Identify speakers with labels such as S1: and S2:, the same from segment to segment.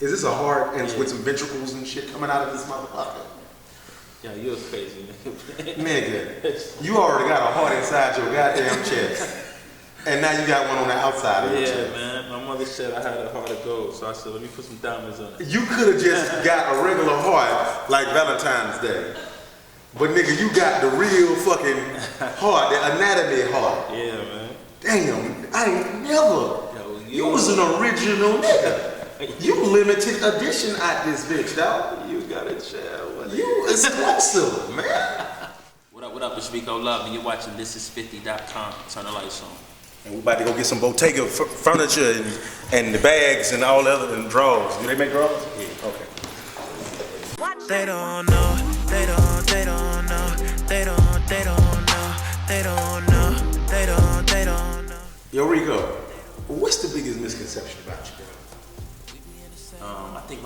S1: Is this a heart and with some ventricles and shit coming out of this motherfucker?
S2: Yeah, you're crazy, nigga.
S1: Nigga, you already got a heart inside your goddamn chest. And now you got one on the outside of your chest.
S2: Yeah, man. My mother said I had a heart of gold, so I said, let me put some diamonds on it.
S1: You could have just got a regular heart like Valentine's Day. But nigga, you got the real fucking heart, the anatomy heart.
S2: Yeah, man.
S1: Damn, I ain't never.
S2: Yo,
S1: you was an original nigga. You limited edition at this bitch, dog.
S2: You got a chill.
S1: You exclusive, man.
S2: What up, it's Rico Love, and you're watching Thisis50.com. Turn the lights on.
S1: And we about to go get some Bottega furniture and the bags and all the other and drawers. Do they make drawers? Yeah. Okay.
S3: They don't know. They don't know. They don't know. They don't know.
S1: Yo, Rico, what's the biggest misconception about you,
S2: I think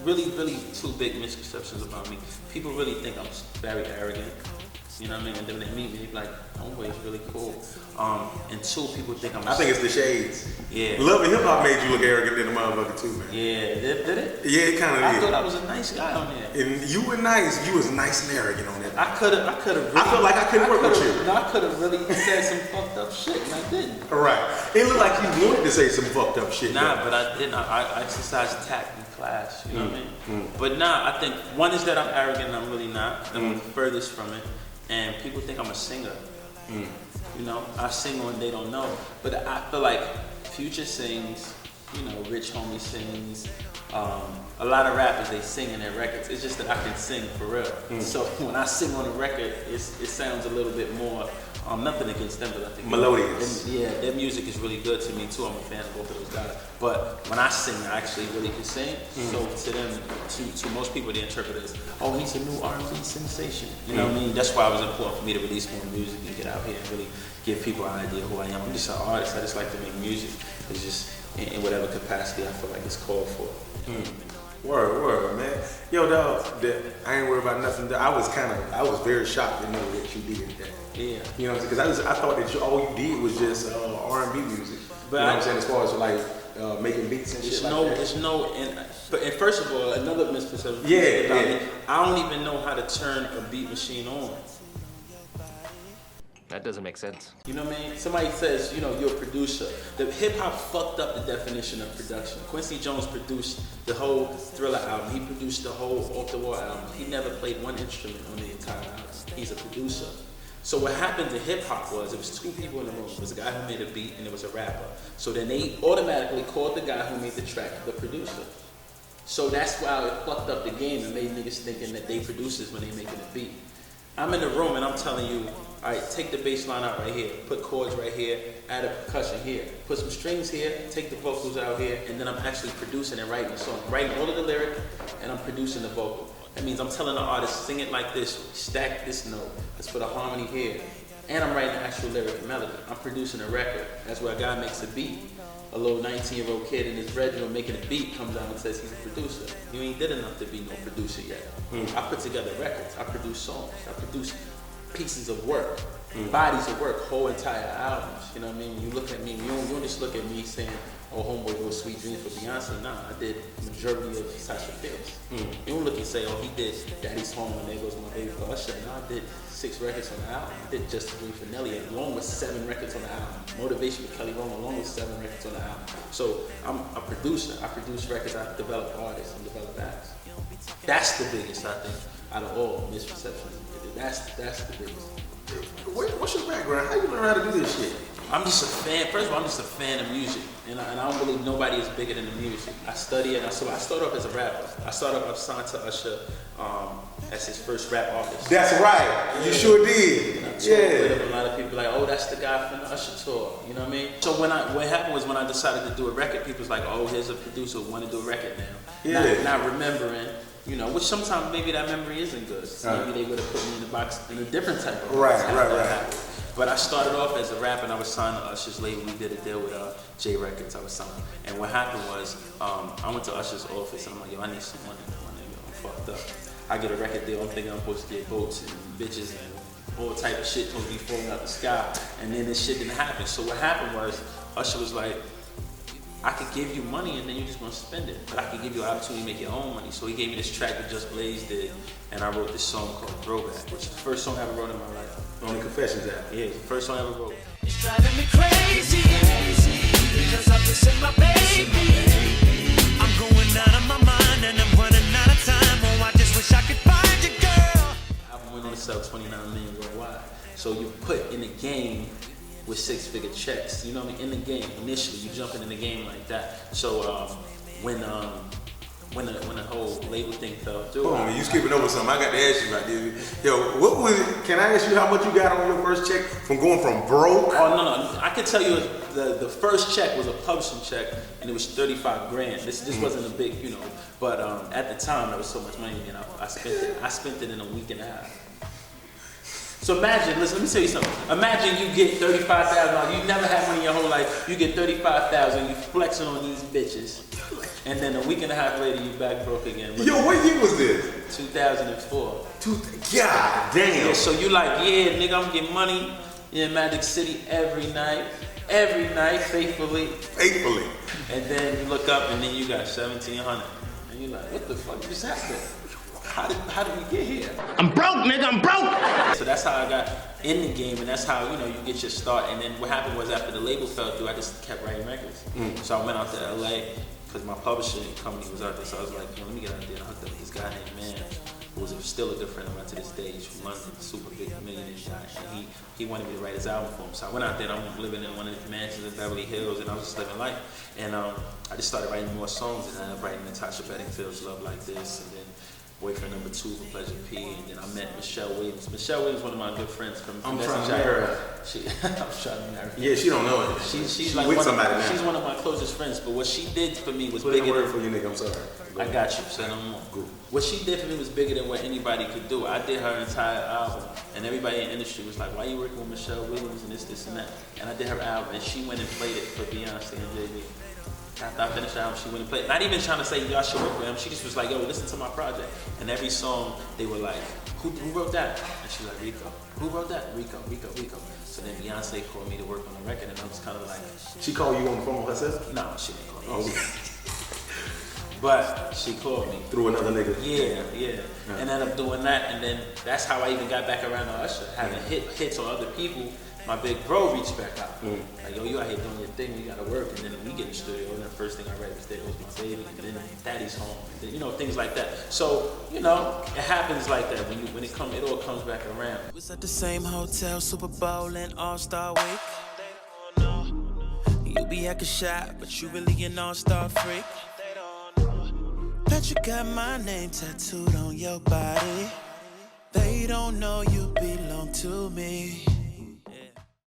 S2: really two big misconceptions about me. People really think I'm very arrogant. You know what I mean? And then when they meet me, they be like, homeboy is really cool. And two, people think
S1: I think it's the shades.
S2: Yeah.
S1: Love and Hip Hop made you look arrogant than a motherfucker too, man.
S2: Yeah, did it?
S1: Yeah, it kind of
S2: I
S1: did.
S2: thought I was a nice guy on there.
S1: And you were nice. You was nice and arrogant on that.
S2: I could have really,
S1: I felt like I couldn't work with you.
S2: No, I could have really said some fucked up shit, and I didn't.
S1: Right. It looked like you wanted to say some fucked up shit.
S2: Nah, but I didn't. I exercised tact in class, you know what I mean? But nah, I think one is that I'm arrogant and I'm really not. I'm the furthest from it. And people think I'm a singer. You know, I sing when they don't know. But I feel like Future sings, you know, Rich Homie sings. A lot of rappers, they sing in their records. It's just that I can sing for real. So when I sing on a record, it sounds a little bit more, nothing against them, but I think
S1: melodious.
S2: Their music is really good to me too. I'm a fan of both of those guys. But when I sing, I actually really can sing. So to them, to most people, they interpret it as, oh, he's a new R&B sensation. You know what I mean? That's why it was important for me to release more music and get out here and really give people an idea of who I am. I'm just an artist. I just like to make music. It's just in whatever capacity I feel like it's called for.
S1: Word, man. Yo, dog, I ain't worried about nothing. I was very shocked to know that you did that.
S2: Yeah.
S1: You know what I'm saying? Because I thought that all you did was just R&B music.
S2: But
S1: you know what I'm saying? As far as like making beats and shit like that.
S2: And first of all, another misconception.
S1: Yeah.
S2: I don't even know how to turn a beat machine on.
S4: That doesn't make sense.
S2: You know what I mean? Somebody says, you know, you're a producer. The hip hop fucked up the definition of production. Quincy Jones produced the whole Thriller album. He produced the whole Off the Wall album. He never played one instrument on the entire album. He's a producer. So what happened to hip hop was, it was two people in the room. It was a guy who made a beat and it was a rapper. So then they automatically called the guy who made the track the producer. So that's why it fucked up the game and made niggas thinking that they producers when they making a beat. I'm in the room and I'm telling you, all right, take the bass line out right here, put chords right here, add a percussion here, put some strings here, take the vocals out here, and then I'm actually producing and writing the song. I'm writing all of the lyric and I'm producing the vocal. That means I'm telling the artist, sing it like this, stack this note, let's put a harmony here. And I'm writing the actual lyric and melody. I'm producing a record. That's where a guy makes a beat. A little 19-year-old kid in his bedroom making a beat comes out and says he's a producer. You ain't did enough to be no producer yet. I put together records, I produce songs, I produce pieces of work, bodies of work, whole entire albums. You know what I mean? When you look at me, you don't just look at me saying, oh, homeboy, it was Sweet Dreams for Beyonce. Nah, I did majority of Thisis50. You don't look and say, oh, he did Daddy's Home and There Goes My Baby for Usher. No, I did 6 records on the album. I did Just Green for Nelly along with 7 records on the album. Motivation with Kelly Rowland along with 7 records on the album. So I'm a producer. I produce records. I develop artists and develop acts. That's the biggest, I think, out of all misconceptions. That's the biggest.
S1: What's your background? How you learn how to do this shit?
S2: I'm just a fan. First of all, I'm just a fan of music, and I don't believe nobody is bigger than the music. I study it. So I started off as a rapper. I started off signed to Usher as his first rap artist.
S1: That's right. You sure did.
S2: Yeah. A lot of people like, oh, that's the guy from the Usher tour. You know what I mean? So what happened was when I decided to do a record, people was like, oh, here's a producer who want to do a record now.
S1: Yeah.
S2: Not remembering. You know, which sometimes maybe that memory isn't good. Maybe they would have put me in the box in a different type of
S1: Right.
S2: But I started off as a rapper and I was signed to Usher's label. We did a deal with J Records. I was signed. And what happened was, I went to Usher's office and I'm like, yo, I need some money. I'm fucked up. I get a record deal. I'm thinking I'm supposed to get boats and bitches and all type of shit supposed to be falling out the sky. And then this shit didn't happen. So what happened was, Usher was like, I could give you money and then you're just gonna spend it. But I could give you an opportunity to make your own money. So he gave me this track that Just Blaze did, and I wrote this song called Throwback, which is the first song I ever wrote in my life.
S1: On the Confessions album.
S2: Yeah, it's the first song I ever wrote.
S3: It's driving me crazy, because I'm missing my baby. I'm going out of my mind and I'm running out of time. Oh, I just wish I could find you, girl.
S2: The album went on to sell 29 million worldwide. So you put in the game with 6-figure checks, you know what I mean? In the game, initially, you jumping in the game like that. So when the whole label thing fell through.
S1: Hold on, you skipping over something. I got to ask you about this. Yo, what was it? Can I ask you how much you got on your first check from going from broke?
S2: Oh no, I can tell you the first check was a publishing check, and it was 35 grand. This wasn't a big, you know, but at the time there was so much money, and I spent it in a week and a half. So imagine, listen, let me tell you something. Imagine you get $35,000. You never had money in your whole life. You get $35,000. You flexing on these bitches, and then a week and a half later, you back broke again.
S1: Yo, what year was this?
S2: 2004.
S1: God damn.
S2: Yeah, so you like, yeah, nigga, I'm getting money in Magic City every night, faithfully.
S1: Faithfully.
S2: And then you look up, and then you got 1,700, and you're like, what the fuck just happened? How did we get here?
S3: I'm broke, nigga, I'm broke.
S2: So that's how I got in the game, and that's how, you know, you get your start. And then what happened was after the label fell through, I just kept writing records. So I went out to LA because my publishing company was out there. So I was like, yo, let me get out there and hook up with this guy named Man, who was still a good friend of mine to this day. He's from London, super big millionaire guy. And he wanted me to write his album for him. So I went out there and I'm living in one of the mansions in Beverly Hills, and I was just living life. And I just started writing more songs, and I ended up writing Natasha Bedingfield's Love Like This, and then Boyfriend Number 2 for Pleasure P, and then I met Michelle Williams. Michelle Williams, one of my good friends from
S1: I'm trying to marry her.
S2: I'm trying to marry her.
S1: Yeah, she don't know it.
S2: She's like
S1: with somebody now.
S2: She's one of my closest friends, but what she did for me was
S1: Put in a
S2: bigger
S1: word for you, nigga. I'm sorry.
S2: I got you, say no more.
S1: Good.
S2: What she did for me was bigger than what anybody could do. I did her entire album, and everybody in the industry was like, why you working with Michelle Williams and this, and that? And I did her album, and she went and played it for Beyonce and Jay-Z. After I finished the album, she went and played. Not even trying to say y'all should work with him. She just was like, yo, listen to my project. And every song, they were like, who wrote that? And she was like, Rico. Who wrote that? Rico. So then Beyonce called me to work on the record, and I was kind of like...
S1: She called you on the phone herself?
S2: No, she didn't call me.
S1: Oh.
S2: But she called me.
S1: Through another nigga?
S2: Yeah. And ended up doing that, and then that's how I even got back around to Usher. Having hits on other people, my big bro reached back out. Like, yo, you out here doing your thing, you gotta work. And then we get in the studio, and the first thing I read was, there goes my baby, and then daddy's home, and then, you know, things like that. So, you know, it happens like that when it all comes back around.
S3: We was at the same hotel, Super Bowl and All-Star Week. You be acting shy, but you really an all-star freak. Bet you got my name tattooed on your body. They don't know you belong to me.